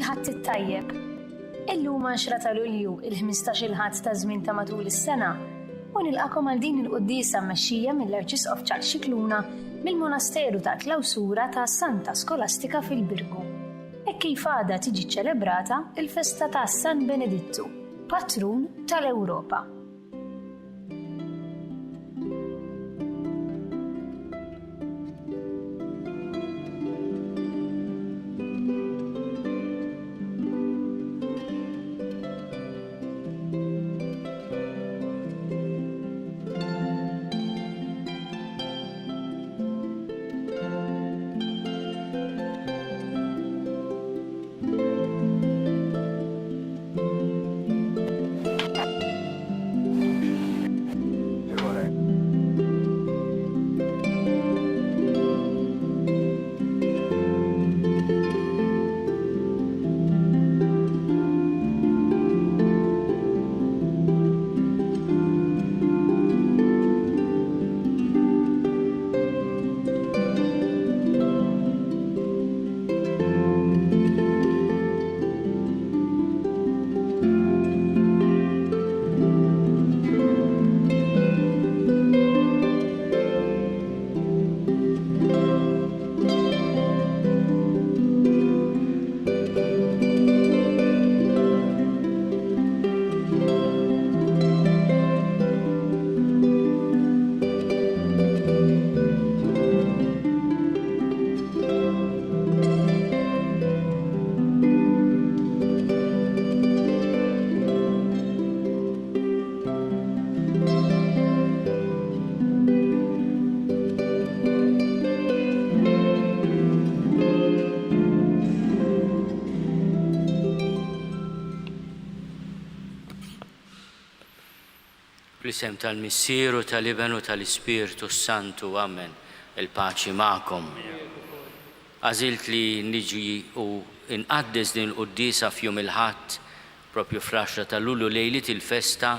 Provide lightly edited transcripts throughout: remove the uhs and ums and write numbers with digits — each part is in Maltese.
il-ħadd it-tajjeb. Illum 10 ta' Lulju il-15 il-ħadd ta' żmien ta' matul is-sena u nilqakom għal din il-quddiesa mmexxija mill-Arċisqof Ċarles Scicluna mill-Monasteru ta' Klawsura ta' Santa Skolastika fil-Birgu. E kif għadha tiġi ċċelebrata il-festa ta' San Benedittu, patrun tal-Ewropa. Bl-isem tal-Missieru, tal-Ibnu, tal-Ispiritu Santu, amen. Il-paċi ma'kom. Għażilt li niġi u inqaddes din il-quddiesa f'jum il-ħadd propju fl-10 ta' Lulju lejlit il-festa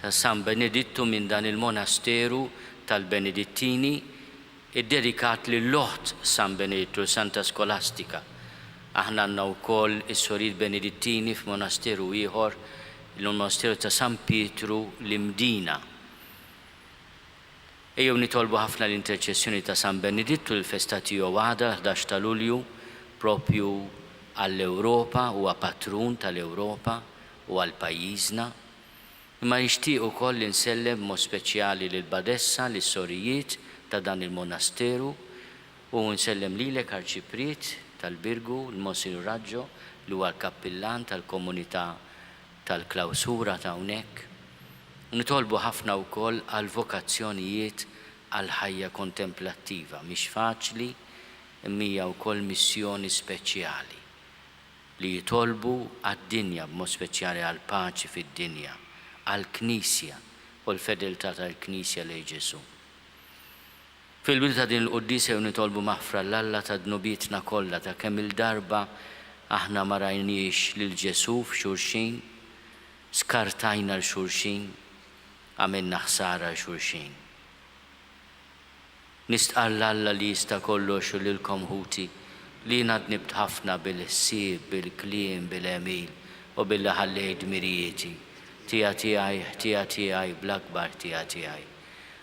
ta' San Benedittu minn dan il-Monasteru tal-Benedittini iddedikat lill-Loħt San Benedittu, Santa Skolastika. Aħna għandna wkoll is-Sorijiet Benedittini f'monasteru ieħor, il-Monasteru ta' San Pietru l-Imdina. Ejjew nitolbu ħafna l-interċessjoni ta' San Benedittu l-festa tiegħu għada 11 ta' Lulju propju għall-Ewropa, huwa patrun tal-Ewropa u għall-pajjiżna. Imma nixtieq ukoll insellem mod speċjali lil Badessa, lis-Sorijiet ta' dan il-Monasteru u nsellem lilek Arċipriet tal-Birgu, il-Monsignor Raġġo, li huwa l-Kappillan tal-Komunità tal-Klawsura ta' hawnhekk. Nitolbu ħafna wkoll għal vokazzjonijiet għal ħajja kontemplattiva, mhix faċli, imma wkoll missjoni speċjali li jitolbu għad-dinja b'mod speċjali għal paċi fid-dinja, għal Knisja u l-fedeltà tal-Knisja lejn Ġesu. Fil-bidu ta' din il-quddiesa nitolbu maħfra l-Alla ta' dnubietna kollha ta' kemm il-darba aħna ma rajniex lil Ġesu f'xulxin, skartajna l-xulxin, għamilna ħsara l-xulxin. Nistqar l-Alla li jista' kollox u lilkom ħuti li nadnibt ħafna bil-ħsieb, bil-kliem, bil-emil u billi ħallejt mirijieti. Tija tiegħi bl-akbar tija tiegħi.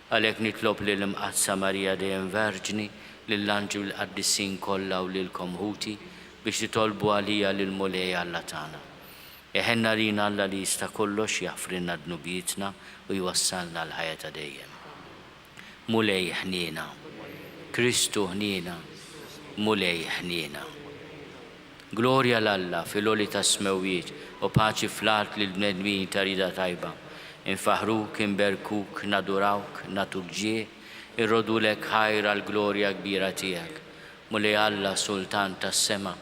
Għalhekk nitlob lill-Imqazza Marija dejjem Verġni, lill-Anġu l-Qaddissin kollha u lilkom ħuti biex titolbu għalija lill-Mulej Alla tagħna. Eħenna lina Alla li jista' kollox jaħfrilna dnubietna u jwassalna l-ħajja ta' dejjem. Mulej ħniena, Kristu ħniena, Mulej ħniena. Glorja l-Alla fil-oli ta' smewiet u paċi fl-art lill-bnedmin ta' rida tajba. Infaħruk, inberkuk, nadurawk, naturġie, irrodulek ħajra l-glorja kbira tiegħek. Mulej Alla Sultan tas-sema,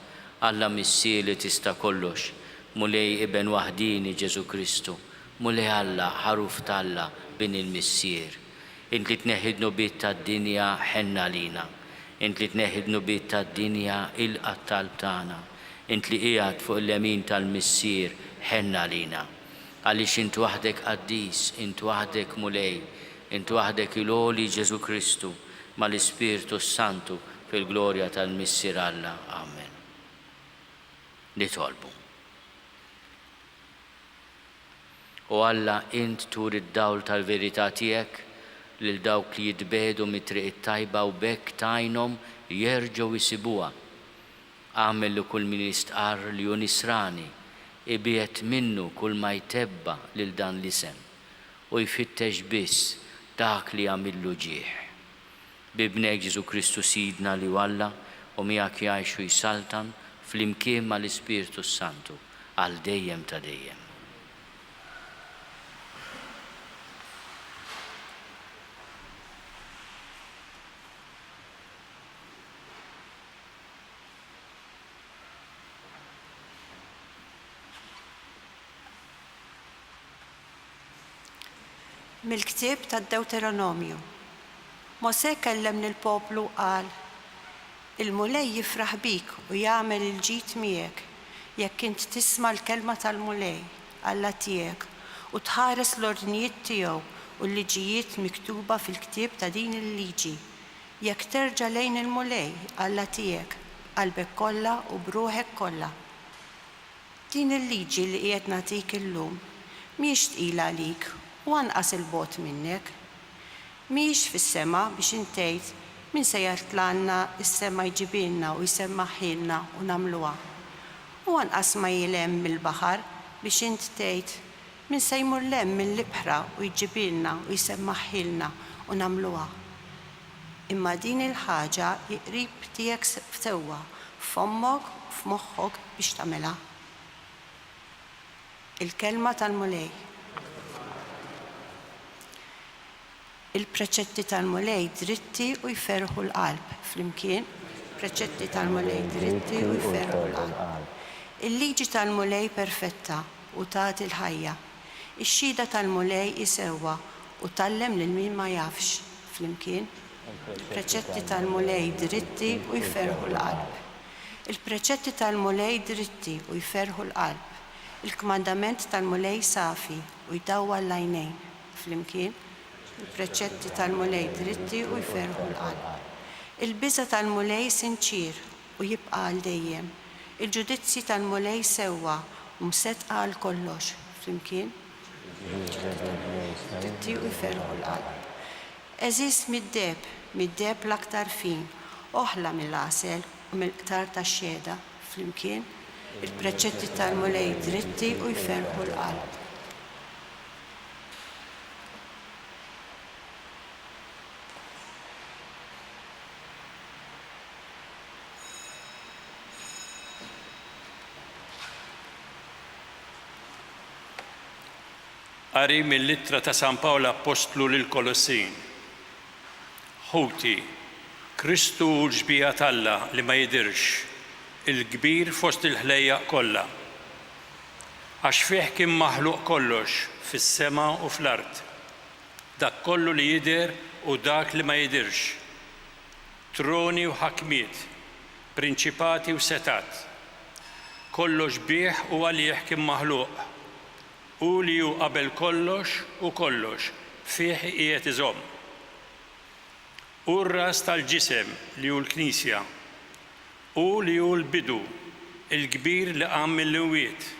Alla missieli tista' kollox, Mulej Iben waħdini Ġesu Kristu, Mulej Alla ħaruf talla bin il-missier. Int li tneħħid nubiet tad-dinja ħenna lina, int li tneħħid nubiet tad-dinja ilqa' talb tagħna, int li qiegħed fuq il-lemin tal-missier ħenna lina. Għaliex int waħdek qaddis, int waħdek Mulej, int waħdek il-għoli Ġesu Kristu mal-Ispiritu Santu fil-glorja tal-Missier Alla. Amen. nitolbu. U Alla int tur id-dawl tal-verità tiegħek lil dawk li jitbedu mit-triq it-tajba u bekk tajnhom jerġgħu jsibuha. Għamel li kull min jistqarr li hu nisrani ibiet minnu kull ma jtebba lil dan l-isem u jfittex biss dak li għamillu ġieħ. Bibnek Ġesu Kristu Sidna li Alla u miegħek jgħixu jsaltan fl-imkien mal-Ispiritu Santu għal dejjem ta' dejjem. Mill-ktieb tad-Deuteronomju. Mosè kellem lill-poplu qal: Il-mulej jifraħ bik u jagħmel il-ġid miegħek jekk int tisma' l-kelma tal-mulej Alla tiegħek u tħares l-ordnijiet tiegħu u l-liġijiet miktuba fil-ktieb ta' din il-liġi. Jekk terġa' lejn il-mulej Alla tiegħek qalbek kollha u bruħek kollha. Din il-liġi li qiegħed nagħtik illum mhijiex tqila għalik u anqas il-bogħod minnek. Mhijiex fis-sema biex intgħid min se jartlanna is-sema jġibilna u jsemmaħħilna u nagħmluha. U anqas ma jilem mill-baħar biex int tgħid min se jmur lemm mill-ibħra u jġibilna u jsemmaħħilna u nagħmluha. Imma din il-ħaġa qrib tiegħek sewwa f'ommok u f'moħħok biex tagħmilha. Il-kelma tal-mulej. Il-preċetti tal-mulej dritti u jferħu l-qalb flimkien. Preċetti tal-mulej dritti u jferħu l-qalb. Il-liġi tal-mulej perfetta u tagħti l-ħajja. Ix-xhieda tal-mulej isewwa u tallem lil min ma jafx flimkien. Preċetti tal-mulej dritti u jferħu l-qalb. Il-preċetti tal-mulej dritti u jferħu l-qalb. Il-kmandament tal-mulej safi u jdawwa l-għajnejn flimkien. Il-preċetti tal-mulej dritti u jferħu l-qalb. Il-biża tal-mulej sinċir u jibqa' għal dejjem. Il-ġudizzji tal-mulej sewwa u msettqa għal kollox flimkien. Dritti u jferħu l-qalb. Eżis mid-deb l-aktar fin, oħla mill-għasel u mill-ktar tax-xhieda flimkien. Il-preċetti tal-mulej dritti u jferħu l-qalb. Qari mill-littra ta' San Pawla Apostlu lil Kolossin. Ħuti, Kristu l-ġbija Alla li ma jidirx, il-kbir fost il-ħlejjaq kollha. Għax fih kien maħluq kollox fis-sema u fl-ard. Dak kollu li jidher u dak li ma jidirx. Troni u ħakmiet, prinċipati u setat. Kollox bih u għalih kien maħluq. U li hu qabel kollox u kollox fih qiegħed iżomm. U r-ras tal-ġisem li hu l-Knisja. U li hu l-bidu, il-kbir li qam mill-imwiet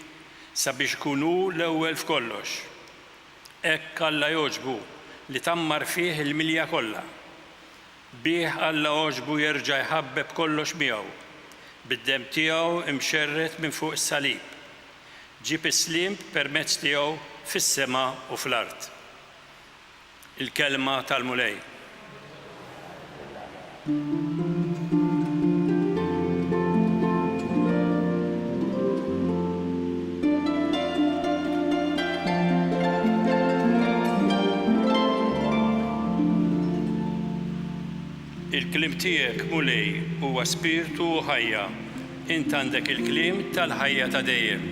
sabiex kunu l-ewwel f'kollox. Hekk Alla jogħġbu li tammar fih il-milja kollha. Bih Alla għoġbu jerġa' jħabbeb kollox miegħu. Bid-demm tiegħu imxerret minn fuq is-salib. Ġib is-slim permezz tiegħu fis-sema u fl-ard. Il-kelma tal-mulej. Il-klim tiegħek mulej huwa spiritu u ħajja. Int għandek il-klim tal-ħajja ta' dejjem.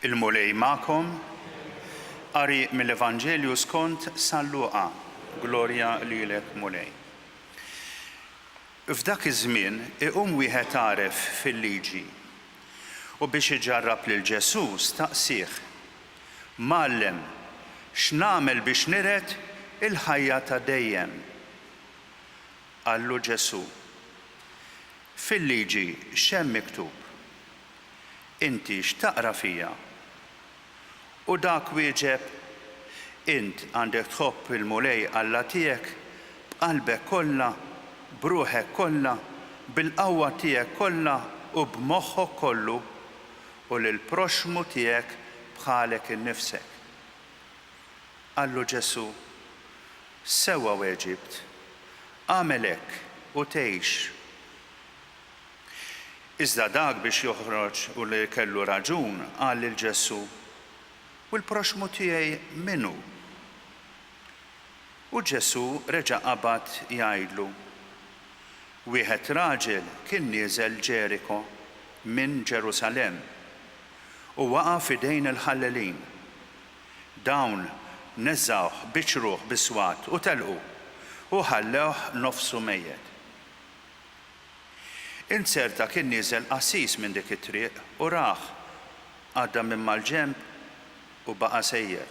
Il-mulej ma'kom, qari mill-Evanġelju skont San Luqa, glorja lilek mulej. F'dak iż-żmien iqum wieħed għaref fil-liġi u biex iġarrab lil Ġesu staqsih: Mgħallem, x'nagħmel biex niret il-ħajja ta' dejjem? Qallu Ġesu: Fil-liġi x'hemm miktub? Inti x'taqra fija? U dak wieġeb: Int għandek tħobb il-mulej Alla tiegħek b'qalbek kollha, b'ruħek kollha, bil-qawwa tiegħek kollha u b'moħħok kollu u lill-proxmu tiegħek bħalek innifsek. Qallu Ġesu: Sewwa weġibt, għamel hekk u tgħix. Iżda dak biex joħroġ u li kellu raġun qal lil Ġesu: U l-proxmu tiegħi minnu? U Ġesu reġa' qabad jgħidlu: Wieħed raġel kien nieżel Ġeriko minn Ġerusalemm u waqa' f'idejn il-ħallelin. Dawn neżżawh biċruh biswat u telqu u ħallewh nofsu mejjed. Inserta kien nieżel qasis minn dik it-triq u rah għadda minn mal-ġenb u baqa' sejjer.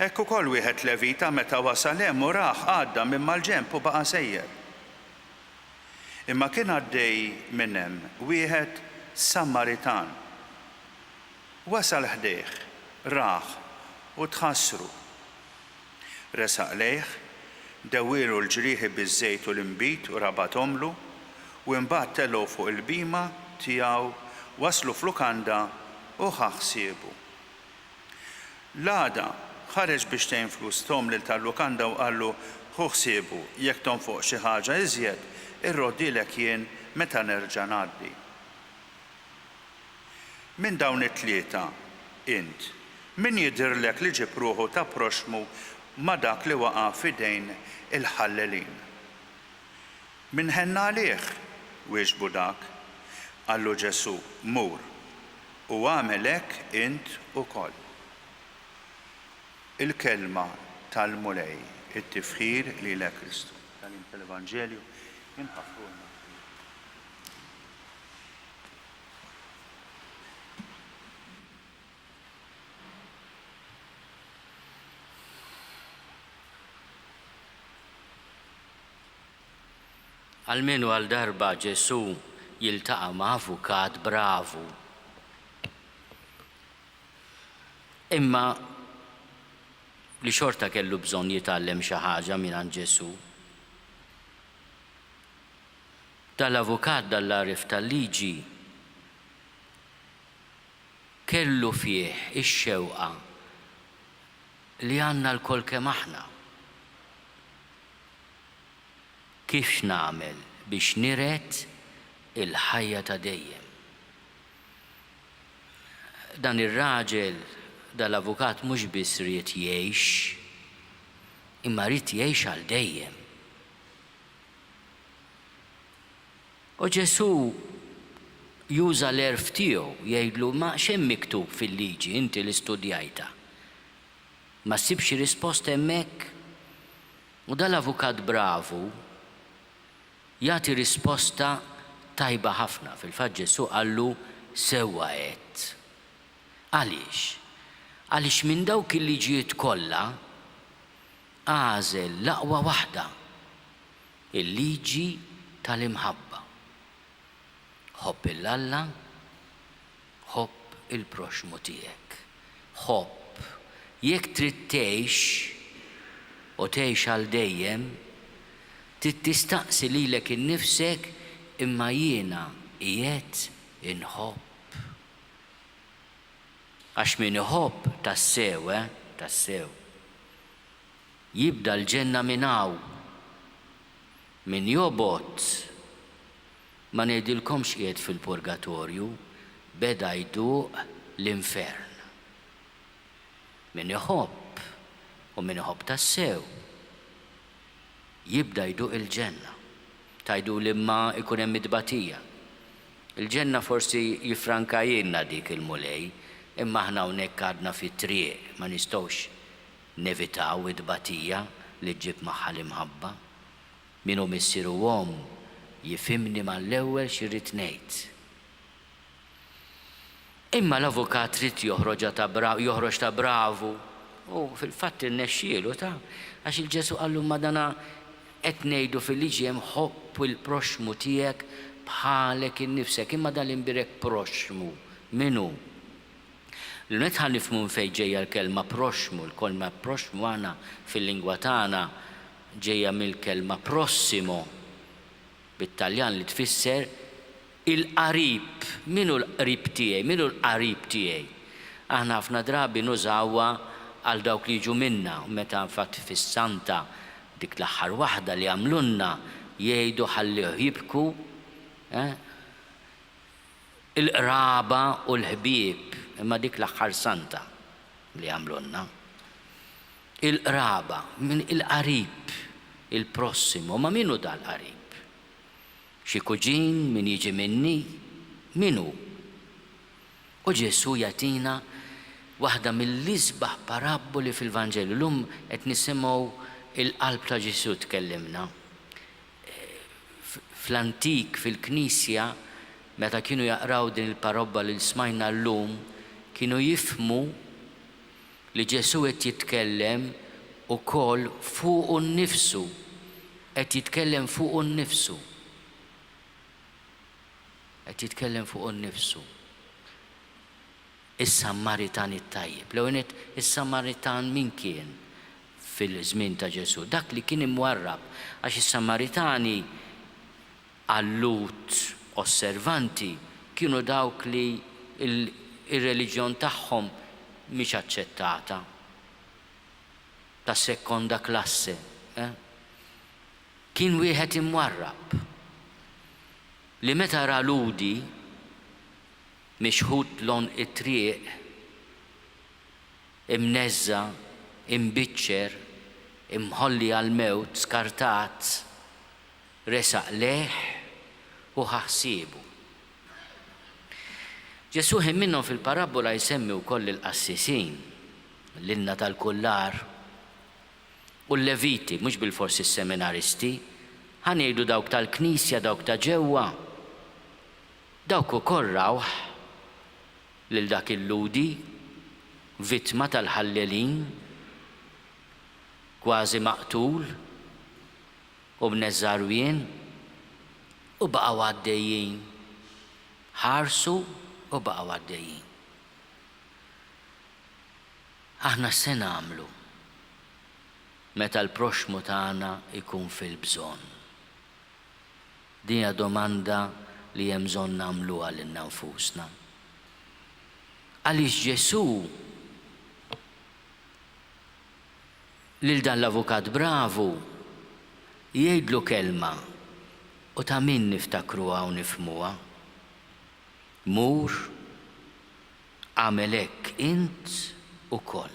Hekk ukoll wieħed Levita meta wasal hemm u rah għadda minn mal-ġenb u baqa' sejjer. Imma kien għaddej minn hemm wieħed Samaritan. Wasal ħdejh, rah u tħassru. Resaq lejh, dewwielu l-ġrieħi biż-żejt u l-imbit u rabathomlu u mbagħad telgħu fuq il-bima tiegħu waslu f'lukanda u ħaħsiebu. L-għada ħareġ biex tgħin flus tom lil tal-lukanda u qallu: Ħu ħsiebu, jekk tonfoq xi ħaġa iżjed, irroddilek jien meta nerġa' ngħaddi. Minn dawn it-tlieta int, min jidhirlek li ġib ruħu ta' proxmu ma' dak li waqa' f'idejn il-ħallelin? Min ħenna għalih? Wieġbu dak. Qallu Ġesu: Mur u għamel hekk int ukoll. Il-kelma tal-mulej, it-tifħir lilek Kristu. Tal-Evanġelju jinħafruna. Għalmenu għal darba Ġesu jiltaqa' ma' avukat bravu. Imma li xorta kellu bżonn jitgħallem xi ħaġa minn Ġesu. Dal-avukat dal-għarif tal-liġi kellu fih ix-xewqa li għandna l-kol kemm aħna. Kif x'nagħmel biex niret il-ħajja ta' dejjem. Dan ir-raġel dal-avukat mhux biss ried jgħix, imma ried jgħix għal dejjem. U Ġesu juża l-erf tiegħu jgħidlu: Ma x'hemm miktub fil-liġi inti li studjajta? Ma ssibx risposta hemmhekk? U dal-avukat bravu jagħti risposta tajba ħafna. Fil-fatt Ġesu qallu: Sewwa għedt. Għaliex? Għaliex minn dawk il-liġijiet kollha għażel l-aqwa waħda, il-liġi tal-imħabba. Ħobb il-Alla, ħobb il-proxmu tiegħek. Ħobb jekk trid tgħix u tgħix għal dejjem, trid tistaqsi lilek innifsek: imma jiena qiegħed inħobb. Għax min iħobb tassew, tassew, jibda l-ġenna minn hawn. Min jobot ma ngħidilkomx qiegħed fil-purgatorju, beda jduq l-infern. Min iħobb u min iħobb tassew jibda jduq il-ġenna. Tajdu l-imma ikun hemm id-batija. Il-ġenna forsi jifranka jenna dik il-mulej, imma aħna hawnhekk għadna fit-triq, ma nistgħux nevitaw id-batija li ġib magħha l-imħabba. Min hu missieruhom jifhimni mal-ewwel x'irrid ngħid. Imma l-avukat trid joħroġ ta' bravu u fil-fatt irnexxielu għax il-Ġesu qallu madana qed ngħidu fil-liġi hemm ħobb il-proxmu tiegħek bħalek innifsek, imma dal-imbirek proxmu minnu. L-net ħan nifhmu fejn ġejja l-kelma proxmu, l-kelma proxmu għana fil-lingwa tagħna ġejja mill-kelma prossimo bit-Taljan li tfisser il-qarib. Minu l-qarib tiegħi, minu l-qarib tiegħi. Aħna ħafna drabi nużawha għal dawk li jiġu minna, u meta nfatt fis-Santa dik l-aħħar waħda li għamlunna jgħidu ħalli jibku il-qraba u l-ħbieb, imma dik l-aħħar Santa li għamlunna. Il-qraba, min il-qarib, il-prossimo, ma minu dal-qarib? Xi kuġin min jiġi minni, minu? U Ġesu jagħtina waħda mill-isbaħ parabboli fil-Vanġelu. Llum qed nisimgħu il-qalb ta' Ġesu tkellimna. Fl-antik fil-Knisja meta kienu jaqraw din il-parabba li smajna llum, kienu jifhmu li Ġesu qed jitkellem ukoll fuq innifsu, qed jitkellem fuq innifsu. Qed jitkellem fuq innifsu. Is-Sammaritan it-tajjeb. L-ewwel is-Sammaritan min kien fil-żmien ta' Ġesu? Dak li kien imwarrab għax is-Sammaritani allut osservanti kienu dawk li il-reliġjon tagħhom mhix aċċettata ta' sekonda klasse. Kien wieħed imwarrab li meta ra ludi mixħud lon it-triq, imneżza, imbiċċer, imħolli għal-mewt, skartat, resaq leħ u ħaħsiebu. Ġesu minnhom fil-parabola jsemmi wkoll il-qassisin, l-inna tal-kullar u l-leviti, mhux bil-forsi s-seminaristi, ħanejdu dawk tal-Knisja, dawk ta' ġewwa, dawk ukoll rawħ lil dak il-ludi, vittma tal-ħallelin, kważi maqtul u b'neżarwien u baqgħu għaddejjin, ħarsu u baqgħu għaddejjin. Aħna se nagħmlu meta l-proxmu tagħna ikun fil-bżonn. Din hija domanda li hemm bżonn nagħmluha lil nfusna. Għaliex Ġesu lil dan l-avukat bravu jgħidlu kelma u ta' min niftakruha u nifhmuha. Mur għamel hekk int ukoll.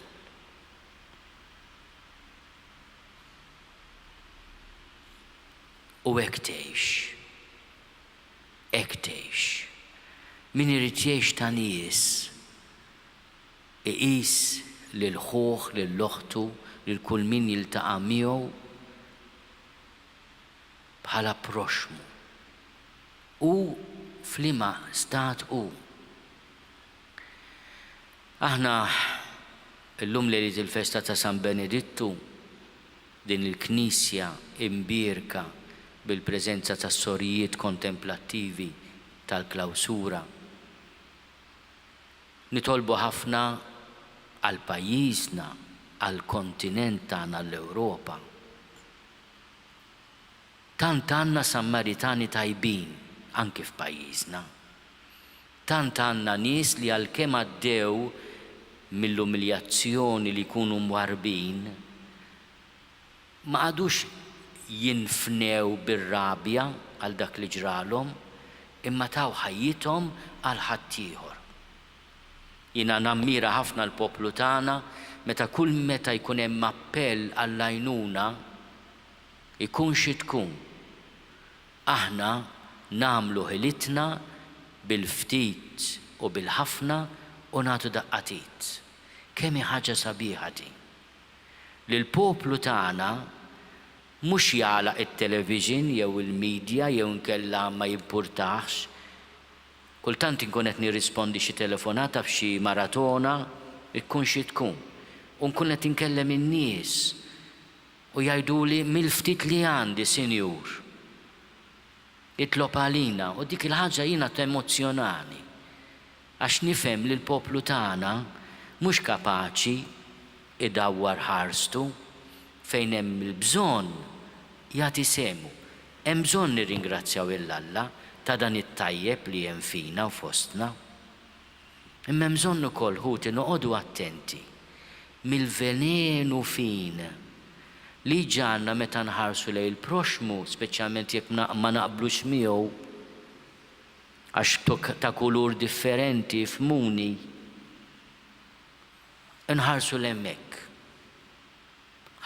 U hekk tgħix. Hekk tgħix. Min irid jgħix ta' nies iqis lil ħuħ, lil oħtu, lil kull min jiltaqa' miegħu bħala proxmu. U f'liema stat hu. Aħna llum lejlet il-festa ta' San Benedittu din il-Knisja imbierka bil-preżenza ta' sorijiet kontemplattivi tal-klawsura. Nitolbu ħafna għal pajjiżna, għal kontinent tagħna l-Ewropa. Tant għandna Sammaritani tajbin anke f'pajjiżna. Tant għandna nies li għalkemm għaddew mill-umiljazzjoni li jkunu mwarbin ma għadux jinfnew bir-rabja għal dak li ġralhom, imma taw ħajjithom għal ħaddieħor. Jiena nammira ħafna l-poplu tagħna meta kull meta jkun hemm appell għall-għajnuna ikun xi tkun. Aħna nagħmlu ħilitna bil-ftit u bil-ħafna u nagħtu daqqatit. Kemm hi ħaġa sabiħa din. Li l-poplu tagħna mhux jagħlaq it-television jew il-medja jew inkella ma jimpurtax. Kultant inkun qed nirrispondi xi telefonata f'xi maratona ikkun xi tkun. U nkun qed inkellem in-nies u jgħiduli mill-ftit li għandi sinjur. Itlob għalina u dik il-ħaġa jiena temozjonani. Għax nifhem li l-poplu tagħna mhux kapaċi idawwar ħarstu fejn hemm il-bżonn jagħti semu. Hemm bżonn nirringrazzjaw il-Alla ta' dan it-tajjeb li hemm fina u fostna. Imma hemm bżonn ukoll ħuti noqogħdu attenti mill-velenu fin li ġanna meta nħarsu lejn il-proxmu, speċjalment jekk ma naqblux miegħu għax ta' kulur differenti f'muni. Nħarsu l-hemmhekk.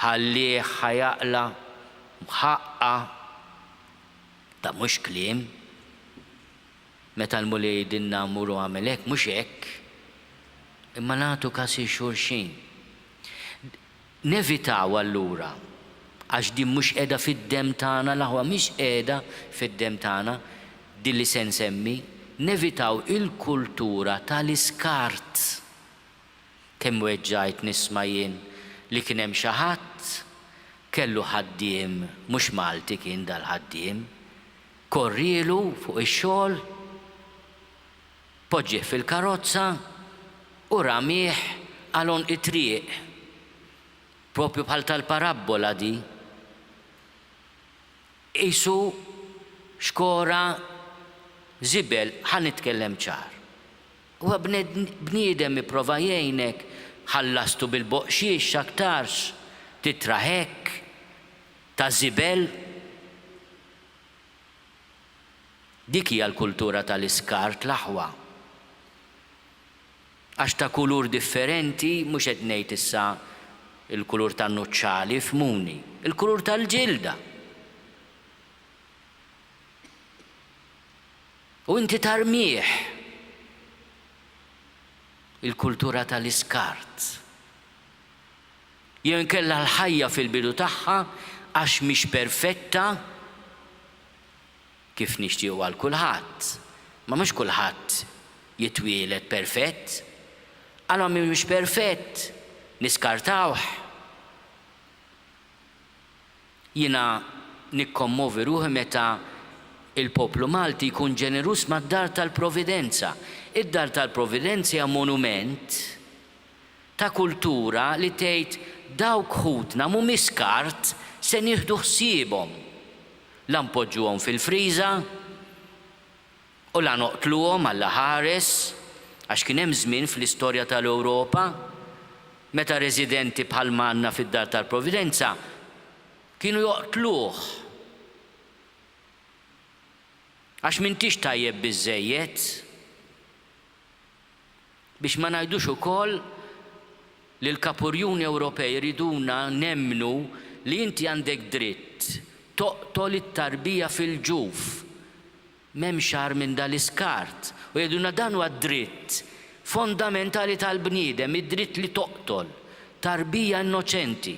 Ħallih ħajaqla mħaqqa ta' mhux kliem. Meta l-mulej jgħidilna mmuru għamel hekk mhux hekk. Imma nagħtu kasi xulxin. Nevitaw allura għax din mhux qiegħda fid-dem tagħna, l-aħwa mhix qiegħda fid-dem tagħna din li se nsemmi, nevitaw il-kultura tal-iskart. Kemm weġġajt nisma' jien li kien hemm xi ħadd kellu ħaddiem mhux Malti kien dal-ħaddiem, korrielu fuq ix-xogħol, poġġih fil-karozza u ramih għalon it-triq. Propju bħal tal-parabbola di. Isu xkora zibel ħan nitkellem ċar. U bniedem ipprova jgħinek ħallastu bil-boqxiex aktarx titraħek ta' zibel. Dik hija l-kultura tal-iskart l-aħwa. Għax ta' kulur differenti mhux qed ngħid issa il-kulur tan-nuċċali f'muni, il-kulur tal-ġilda. U inti tarmieħ il-kultura tal-iskart. Jew inkella l-ħajja fil-bidu tagħha għax mhix perfetta kif nixtiequ għal kulħadd. Ma mhux kulħadd jitwieled perfett. Għalhom mhux perfett niskartawh. Jiena nikkommovi ruħi meta il-poplu Malti jkun ġenerus mad-dar tal-Providenza. Id-dar tal-Providenza hija monument ta' kultura li tgħid dawk ħutna mhumiex skart se nieħdu ħsiebhom. La npoġġuhom fil-friża u la noqtluhom alla ħares għax kien hemm żmien fl-istorja tal-Ewropa meta residenti bħal manna fid-dar tal-Providenza kienu joqtluh. Għax m'intix tajjeb biżżejjed biex ma ngħidux ukoll li l-Kapurjuni Ewropej riduna nemmnu li inti għandek dritt toqtol it-tarbija fil-ġuf. M'hemm xar minn dal-iskart u jgħidulna dan huwa dritt fondamentali tal-bniedem, id-dritt li toqtol, tarbija innoċenti.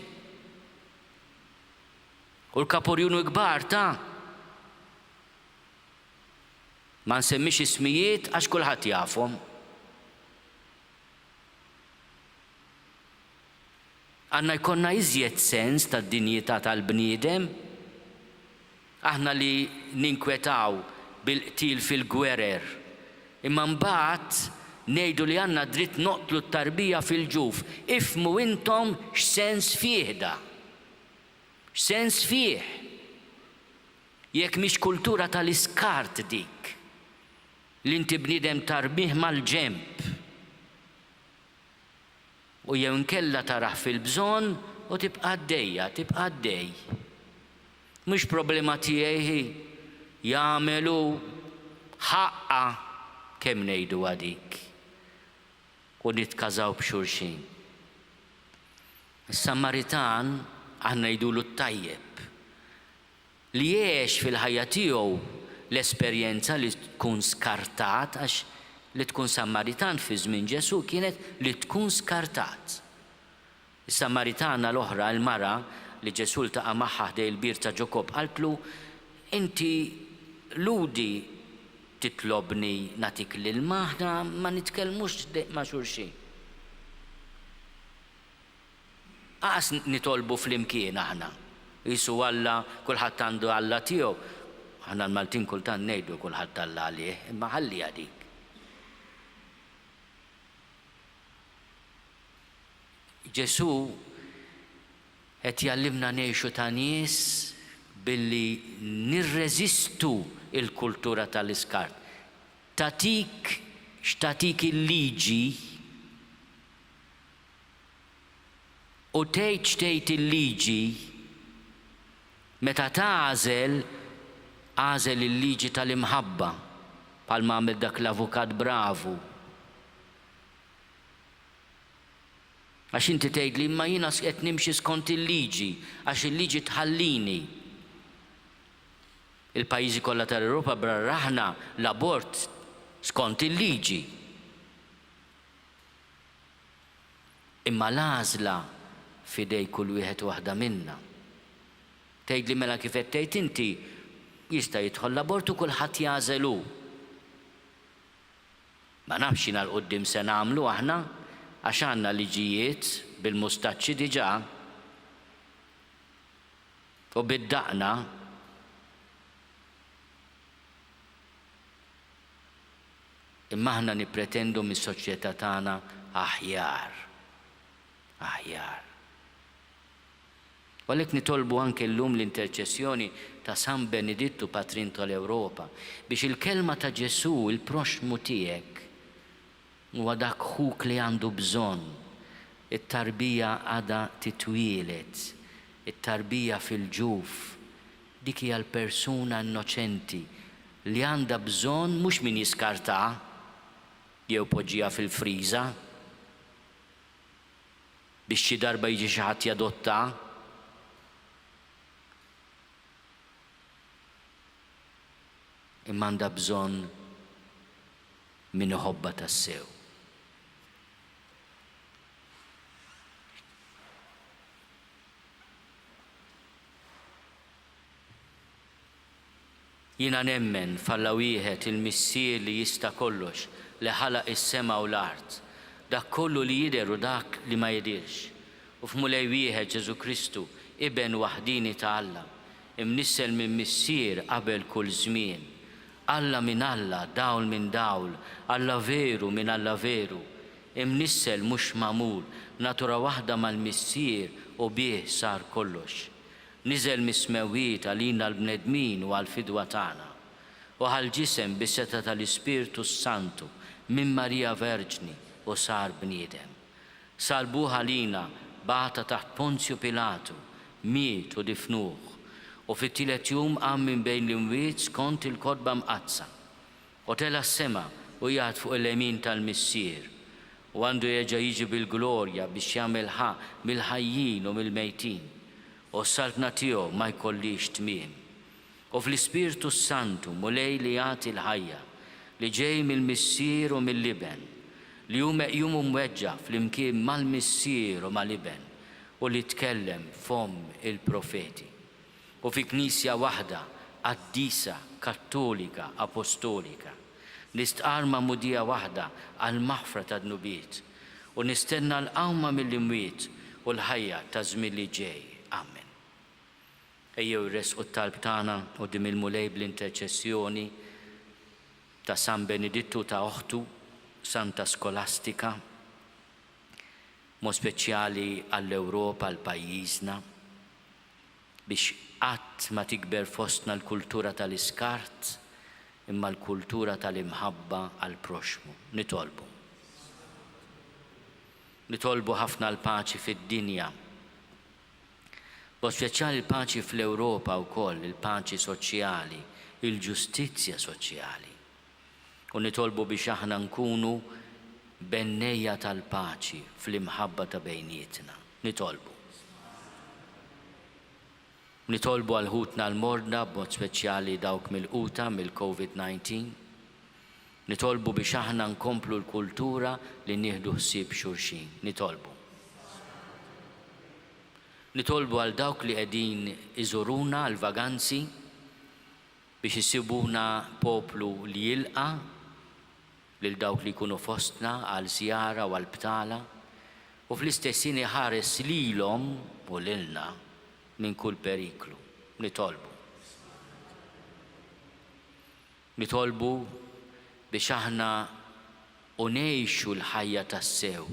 U l-Kapurjuni kbar ta' ma nsemmix ismijiet għax kulħadd jafhom. Għandna jkollna iżjed sens tad-dinjità tal-bniedem. Aħna li ninkwetaw bil-qtil fil-gwerer. Imma mbagħad ngħidu li għandna dritt noqtlu t-tarbija fil-ġuf. Ifhmu intom x'sens fih da. X'sens fih. Jekk mhix kultura tal-iskart dik. Li inti bniedem tarbih mal-ġemp. U jew inkella taraħ fil-bżonn u tibqa' għaddej. Mhux problema tiegħi jagħmlu ħaqqa kemm ngħidu għadik u nitkażaw b'xulxin. Is-Samaritan aħna ngħidulu t-tajjeb li jgħix fil-ħajja tiegħu l-esperjenza li tkun skartat għax li tkun Samaritan fi żmien Ġesu kienet li tkun skartat. Is-Samaritana l-oħra l-mara li Ġesu ltaqa' magħha ħdej il-bir ta' Ġokob qaltlu inti ludi titlobni nagħtik l-ilma aħna ma nitkellmux ma' xulxin. Qas nitolbu flimkien aħna. Jisu Alla kulħadd għandu Alla tiegħu. Aħna l-Maltin kultant ngħidu kulħadd Alla għalih, imma ħalliha dik. Ġesu qed jallimna ngħixu ta' nies billi nirreżistu il-kultura tal-iskart. Tatik x'tatik il-liġi u tgħid x'tgħid il-liġi meta għażel il-liġi tal-imħabba bħalma għamel dak l-avukat bravu. Għax inti tgħid li imma jiena qed nimxi skont il-liġi għax il-liġi tħallini. Il-pajjiżi kollha tal-Ewropa brarraħna l-abort skont il-liġi. Imma l-għażla fidej kull wieħed waħda minna. Tgħid li mela kif qed tgħid inti jista' jidħol l-abort u kulħadd jagħżel hu. Ma nafx jiena l-qudiem se nagħmlu aħna għax għandna liġijiet bil-mustaċċi diġà u bid-daqna imma aħna nippretendu mis-soċjetà tagħna aħjar. U għalhekk nitolbu anke llum l-interċessjoni ta' San Benedittu Patrin tal-Ewropa biex il-kelma ta' Ġesu, il-proxmu tiegħek, huwa dak ħuk li għandu bżonn. It-tarbija għadha titwielet, it-tarbija fil-ġuf, dik hija l-persuna innoċenti li għandha bżonn mhux min jiskarta jew poġġiha fil-friża biex xi darba jiġi xi ħadd jadotta. Imma għandha bżonn min iħobba tas-sew. Jiena nemmen f'Alla wieħed il-Missier li jista' kollox li ħalaq is-sema u l-art, dak kollu li jidher u dak li ma jidirx. U f'Mulej wieħed Ġesu Kristu, Iben waħdini ta' Alla, imnissel minn Missier qabel kull żmien. Alla minn Alla, dawl minn dawl, Alla veru minn Alla veru, imnissel mhux magħmul, natura waħda mal-Missier u bih sar kollox. Niżel mis-smewiet għalina l-bnedmin u għal-fidwa tagħna. U ħal-ġisem bis-seta tal-Ispirtu Santu minn Marija Verġni u sar bniedem. Salbuh għalina bata taħt Ponzju Pilatu, miet u difnuh. U fit-tielet jum qam minn bejn l-imwiet skont il-kotba mqazza. U tela s-sema u jgħad fuq il-lemin tal-Missier. U għandu jerġa' jiġi bil-glorja biex jagħmel mill-ħajjin u mill-mejtin. U s-saltna tiegħu ma jkollix tmiem. U fl-Ispirtu Santu mulej li jagħti l-ħajja li ġej mill-Missier u mill-Iben, li hu meqjum u mweġġa flimkien mal-Missier u mal-Iben u li tkellem fom il-profeti. U fi Knisja waħda, qaddisa, kattolika, apostolika, nistqar ma'mudija waħda għal-maħfra ta' dnubiet u nistenna l-qawma mill-imwiet u l-ħajja ta' żmien li ġej. Amen. Ejjew irresqu t-talb tagħna quddiem il-Mulej bl-interċessjoni ta' San Benedittu ta' oħtu Santa Skolastika, mod speċjali għall-Ewropa, għall-pajjiżna, biex qatt ma tikber fostna l-kultura tal-iskart imma l-kultura tal-imħabba għall-proxmu. Nitolbu ħafna l-paċi fid-dinja, mod speċjali l-paċi fl-Ewropa wkoll, il-paċi soċjali, il-ġustizzja soċjali. U nitolbu biex aħna nkunu bennejja tal-paċi fl-imħabba ta' bejnietna. Nitolbu għal ħutna l-mordna b'mod speċjali dawk mill-quta mill-COVID-19. Nitolbu biex aħna nkomplu l-kultura li nieħdu ħsieb xulxin. Nitolbu għal dawk li qegħdin iżuruna għal vaganzi biex isibuna poplu li jilqa' lil dawk li jkunu fostna għal żjara u għal btala u fl-istessin iħares lilhom u lilna minn kull periklu. Nitolbu biex aħna ngħixu l-ħajja tas-sew,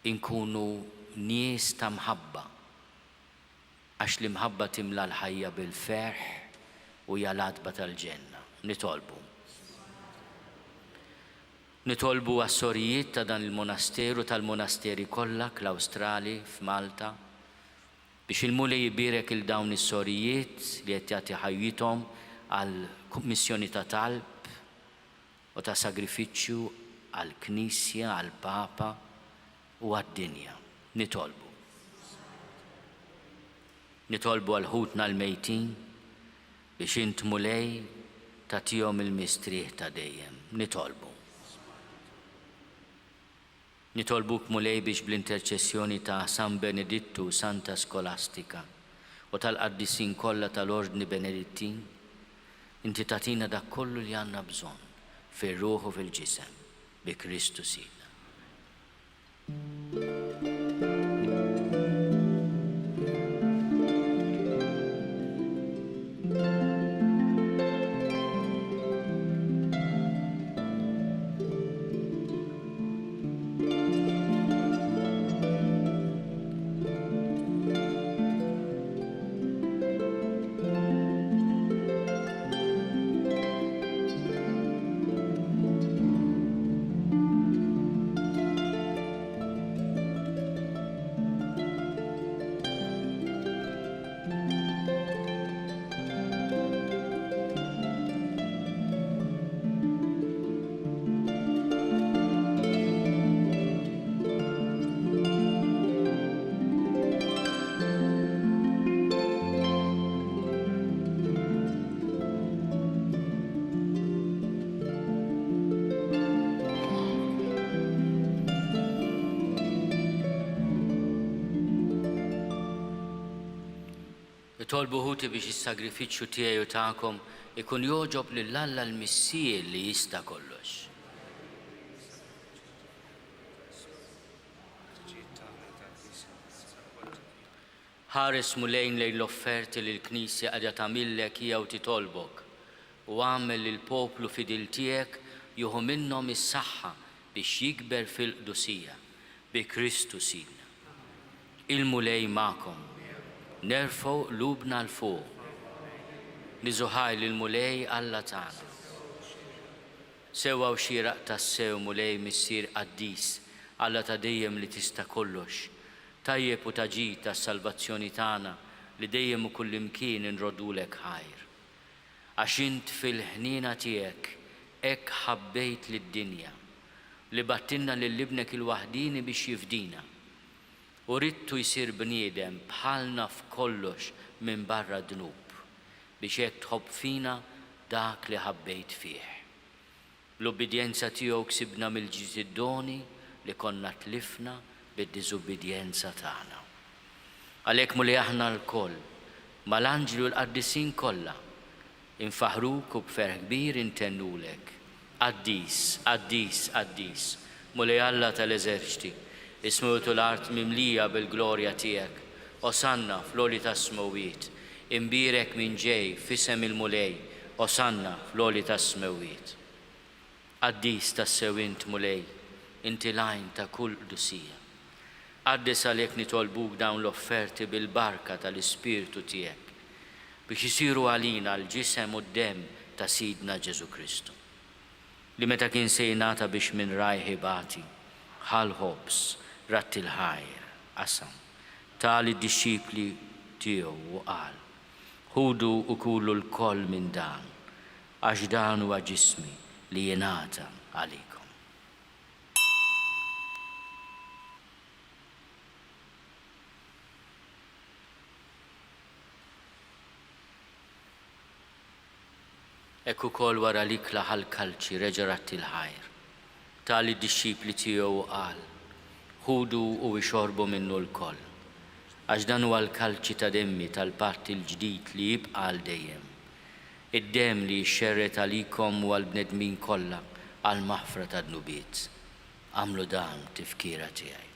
inkunu nies ta' mħabba, għax li mħabba timla l-ħajja bil-ferħ u hija l-għadba tal-ġenna. Nitolbu għas-sorijiet ta' dan il-monasteru tal-monasteri kollha Klawstrali f'Malta biex il-mulej jibirek il-dawn is-sorijiet li qed jagħti ħajjithom għal missjoni ta' talb u ta' sagrifiċċju għall Knisja, għall Papa u għad-dinja. Nitolbu għal ħutna l-mejtin biex int mulej tagħtihom il-mistrieħ ta' dejjem. Nitolbuk mulej biex bl-interċessjoni ta' San Benedittu u Santa Skolastika u tal-qaddisin kollha tal-Ordni Benedittin inti tagħtina dak kollu li għandna bżonn fir-ruħ u fil-ġisem bi Kristu Sidna. Nitolbu ħuti biex is-sagrifiċċju tiegħi u tagħkom ikun jogħġob lil Alla l-Missier li jista' kollox. Ħares mulejn lejn l-offerti li l-Knisja qiegħda tagħmillek hija u titolbok u għamel lil poplu fidil tiegħek jieħu minnhom is-saħħa biex jikber fil-qdusija bi Kristu Sidna. Il-mulej magħkom. Nerfgħu qlubna l fuq. Niżuħaj lil mulej Alla tagħna. Sewwa u xieraq tas-sew mulej missier qaddis Alla ta' dejjem li tista' kollox. Tajjeb u taġid tas-salvazzjoni tagħna li dejjem u kullimkien inrodulek ħajr. Għax int fil-ħniena tiegħek hekk ħabbejt lid-dinja li battilna lil ibnek il-waħdini biex jifdina. U ridtu jsir bniedem bħalna f'kollox minn barra dnub biex hekk tħobb fina dak li ħabbejt fih. L-obbedjenza tiegħu ksibna mill-ġidoni li konna tlifna bid-diżubbedjenza tagħna. Għalhekk mulej aħna l-koll mal-anġli u l-qaddisin kollha infaħruk u b'ferħ kbir intennulek. Qaddis, qaddis, qaddis, mulej Alla tal-eżerċiti, ismutu l-art mimlija bil-glorja tiegħek, osanna fl-oli tas-smawiet, imbirek minn ġej f'isem il-mulej, osanna fl-oli tas-smawiet. Qaddis tas-sew int mulej, inti lajn ta' kull qdusija. Qaddis għalhekk nitolbuk dawn l-offerti bil-barka tal-Ispirtu tiegħek biex isiru għalina l-ġisem u d-demm ta' Sidna Ġesu Kristu. Li meta kien se jingħata biex minn rajħi bati, ħal ħobs, ratti l-ħajr, qasam, tali d-disċipli tiegħu u qal, ħudu u kullu l-koll minn dan, għax dan huwa ġismi li jingħata għalikom. Ekku kol wara l-ikla ħal-kalċi reġa' ratti l-ħajr, tali d-disċipli tiegħu qal, ħudu u ixorbu minnu l-koll, Għax dan huwa l-kalċi ta' demmi tal-patt il-ġdid li jibqa' għal dejjem. Id-demm li jxerret għalikom u għall-bnedmin kollha għal maħfra ta' dnubiet. Għamlu dan tifkira tiegħi.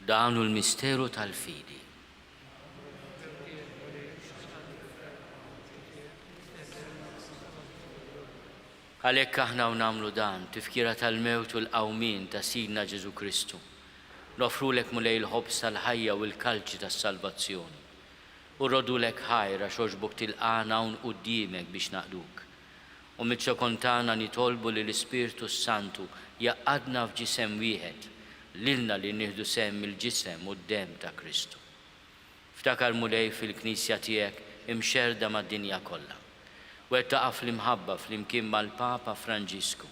Dan hu l-misteru tal-fidi. Għalhekk aħna nagħmlu dan tifkira tal-mewt u l-qawmien ta' Sidna Ġesu Kristu. Nofrulek mulej il-ħobs tal-ħajja u l-kalċi tas-salvazzjoni. U rrodulek ħajra xoġbok tilqana hawn quddiemek biex naqduk. U miċ-ċokontana nitolbu li l-Ispirtu Santu jaqadna f'ġisem wieħed lilna li nieħdu sehem il-ġisem u d-demm ta' Kristu. Ftakar mulej fil-Knisja tiegħek imxerda mad-dinja kollha. U qed taqaf l-imħabba flimkien mal-Papa Franġisku,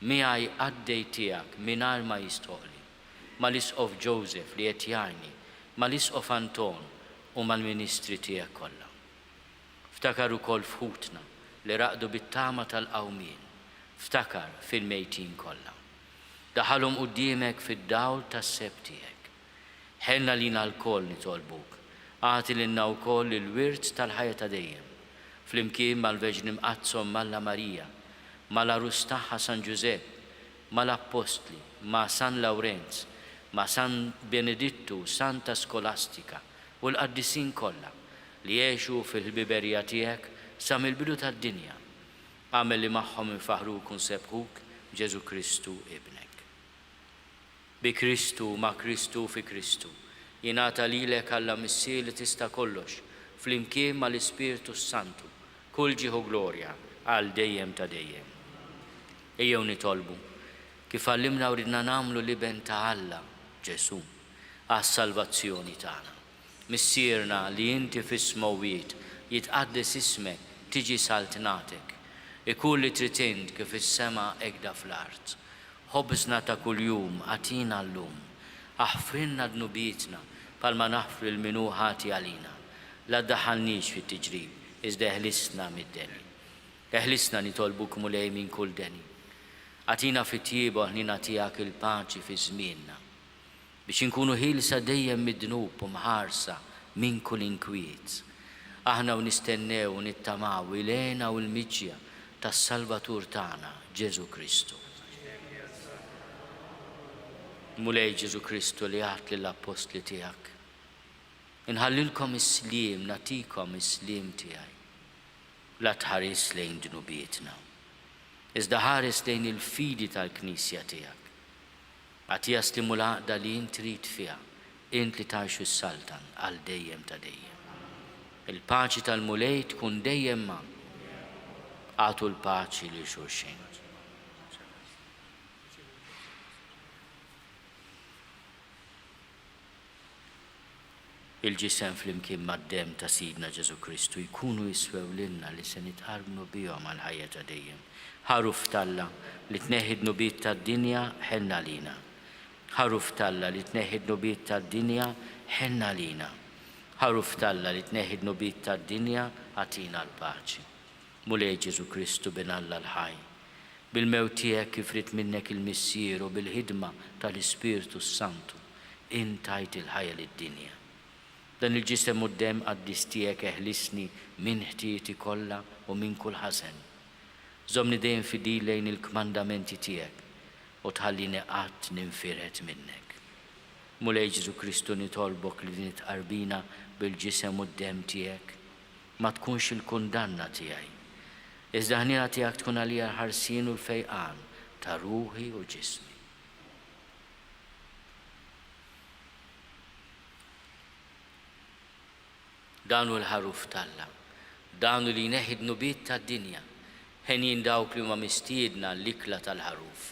miegħi għaddej tiegħek mingħajr ma jistoqli, mal-Isqof Joseph li qed jgħinni, mal-Isqof Anton u mal-Ministri tiegħek kollha. Ftakar ukoll fħutna li raqdu bit-tama tal-qawmien, ftakar fil-mejtin kollha. Daħalhom quddiemek fid-dawl tas-seb tiegħek. Ħenna lina l-koll nitolbuk, għati lilna wkoll il-wirt tal-ħajja ta' dejjem, flimkien mal-Veġni Mqazzom Malla Marija, mal-Arus tagħha San Giuseppe, mal-Apostli, ma' San Lawrenz, ma' San Benedittu, Santa Skolastika u l-qaddisin kollha li jgħixu fil-biberija tiegħek sa mill-bidu tad-dinja. Għamel li magħhom infaħruk u nsebħuk Ġesu Kristu ibnek. Bi Kristu, ma' Kristu fi Kristu, jingħata lilek Alla Missir li tista' kollox, flimkien mal-Ispirtu Santu, kull ġieħu glorja għal dejjem ta' dejjem. Ejjew nitolbu kif għallimna u ridna nagħmlu liben ta' Alla Ġesu għas-salvazzjoni tagħna. Missierna li inti fis-smowwiet jitqaddes ismek tiġi saltnatek, ikun li tritint kif is-sema ekda fl-art. Ħobżna ta' kuljum għatina llum, aħfrinna dnubietna palma naħfru l-minuħati għalina. La ddaħħalniex fit-tiġrib, iżda eħlisna mid-deni. Eħlisna nitolbuk mulej minn kull deni. Għatina fit-tjieba ħnina tiegħek il-paċi fi żmienna, biex inkunu ħilsa dejjem mid-dnub u mħarsa minn kull inkwiet. Aħna u nistennew u nittamaw il-għena u l-miġja tas-Salvatur tagħna Ġesu Kristu. Mulej Ġesu Kristu li għat lill-Apostli tiegħek. Inħallilkom is-sliem, natikom is-sliem tiegħi. La tħares lejn dnubietna, iżda ħares lejn il-fidi tal-Knisja tiegħek. Għatija stimulaqda li int trid fiha, int li tgħixu s-saltan għal dejjem ta' dejjem. Il-paċi tal-mulej tkun dejjem ma' għatu l-paċi li xulxin. Il-ġisem flimkien mad-demm ta' Sidna Ġesu Kristu jkunu jiswew lilna li se nitħarbnu bihom għal ħajja ta' dejjem. Ħaruf talla li tneħħi dnubiet tad-dinja ħenna lina. Ħaruf talla li tneħħi dnubiet tad-dinja ħenna lina. Ħaruf talla li tneħħi dnubiet tad-dinja għatina l-paċi. Mulej Ġesu Kristu bin Alla l-ħaj. Bil-mewt tiegħek kif rid minnek il-missier u bil-ħidma tal-Ispirtu Santu intajt il-ħajja lid-dinja. Dan il-ġisem u d-demm qaddis tiegħek eħlisni minn ħtieti kollha u minn kull ħażen. Żommni dejjem fidil lejn il-kmandamenti tiegħek u tħallini qatt ninfiret minnek. Mulej Ġesu Kristu nitolbok li nitqarbina bil-ġisem u d-demm tiegħek ma tkunx il-kundanna tiegħi. Iżda ħnina tiegħek tkun għalija ħarsien u l-fejqan ta' ruħi u ġismi. Danu l-ħaruf talla, danu li neħid nubiet tad-dinja, ħenin dawk li huma mistiedna l-ikla tal-ħaruf.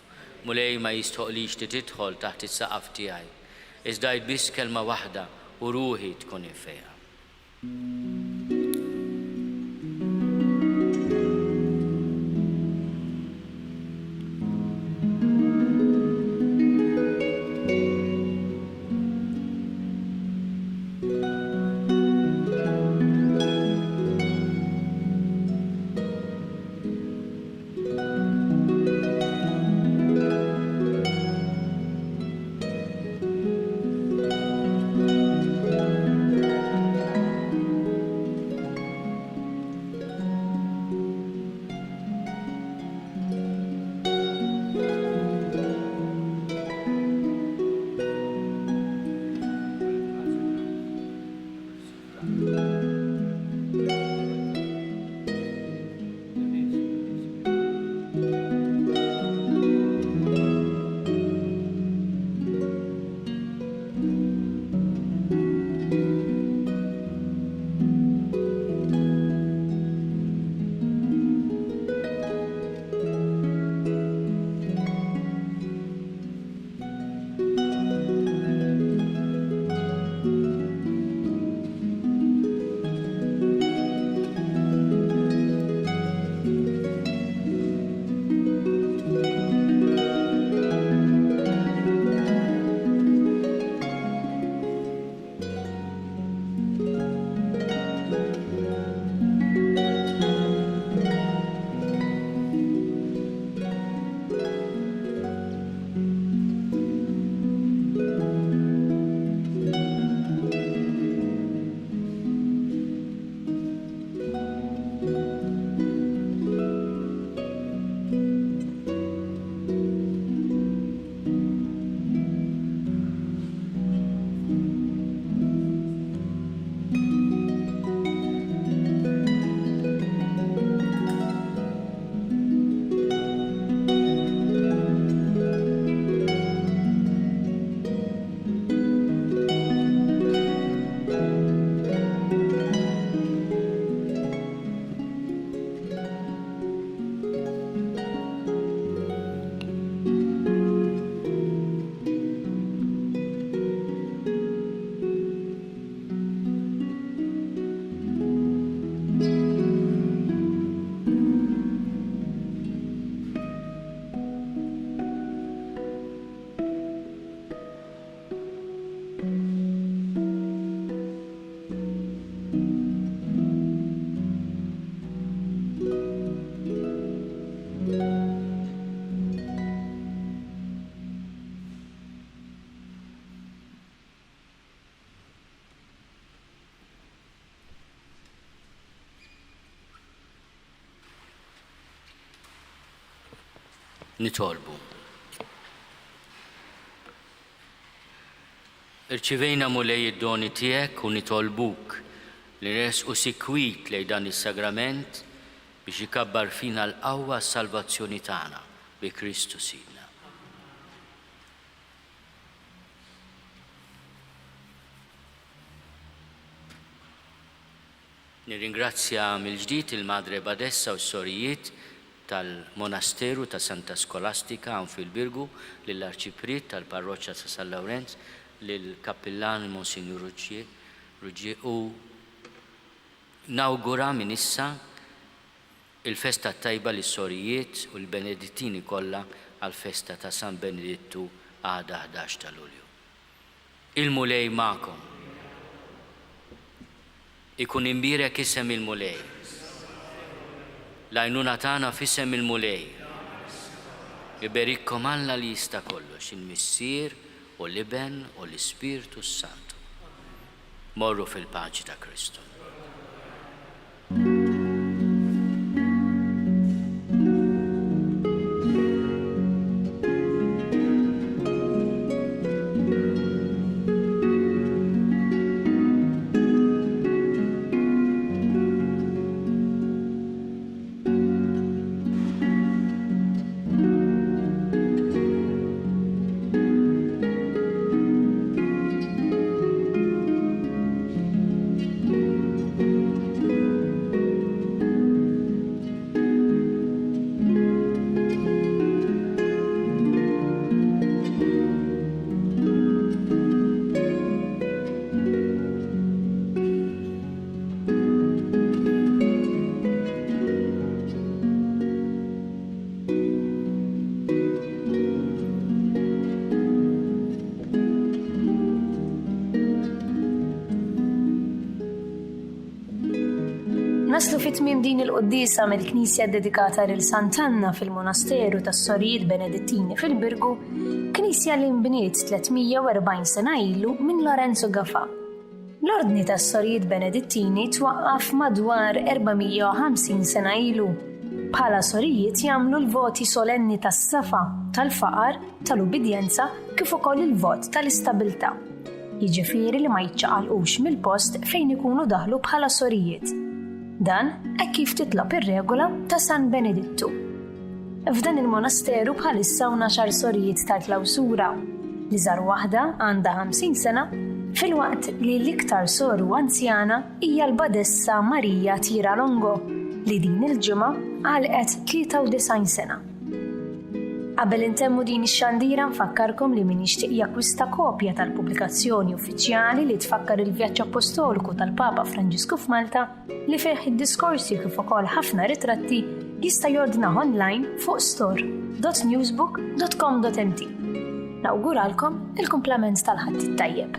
Mulej ma jistoqlix li tidħol taħt is-saqaf tiegħi, iżda biss kelma waħda u ruħi tkun infejqa. Nitolbu. Irċivejna mulej id-doni tiegħek u nitolbuk li resqu sikwit lejn dan is-sagrament biex ikabbar fina l-qawwa s-salvazzjoni tagħna bi Kristu Sidna. Nirringrazzja mill-ġdid il-Madre Badessa u s-sorijiet tal-Monasteru ta' Santa Skolastika hawn fil-Birgu, lill-Arċipriet tal-Parroċċja ta' San Lawrenz, lill-Kappillan Monsignor Ruggie u nawgura minn issa il-festa tajba lis-sorijiet u l-Benedittini kollha għall-festa ta' San Benedittu għada 11 ta' Lulju. Il-mulej magħkom. Ikun imbirek isem il-mulej. L-għajnuna tagħna f'isem il-mulej. Iberikkom Alla li jista' kollox, il-Missier u l-Iben u l-Ispirtu Santu. Morru fil-paċi ta' Kristu. Naslu fit-tmiem din il-qoddisa mill-Knisja dedikata lil Sant'Anna fil-Monasteru tas-Sorijiet Benedettini fil-Birgu, knisja li nbniet 340 sena ilu minn Lorenzo Gafà. L-Ordni tas-Sorijiet Benedettini twaqqaf madwar 450 sena ilu. Bħala sorijiet jagħmlu l-voti solenni tas-safa, tal-faqar, tal-ubidjenza kif ukoll il-vot tal-istabilità. Jiġifieri li ma jiċċaqalqux mill-post fejn ikunu daħlu bħala sorijiet. Dan hekk kif titlob ir-regola ta' San Benedittu. F'dan il-monasteru bħalissa hawn 10 sorijiet ta' klawsura li żar waħda għandha 50 sena fil-waqt li l-iktar soru anzjana hija l-Badessa Marija Tira Longo li din il-ġimgħa għalqet 93 sena. Qabel intemmu din ix-xandira nfakkarkom li min jixtieq jakkwista kopja tal-pubblikazzjoni uffiċjali li tfakkar il-vjaġġ apostoliku tal-Papa Franġisku f'Malta li fih id-diskorsi kif ukoll ħafna ritratti jista' jordnaħ online fuq store.newsbook.com.mt. Nawguralkom il-kumplament tal-ħadd it-tajjeb.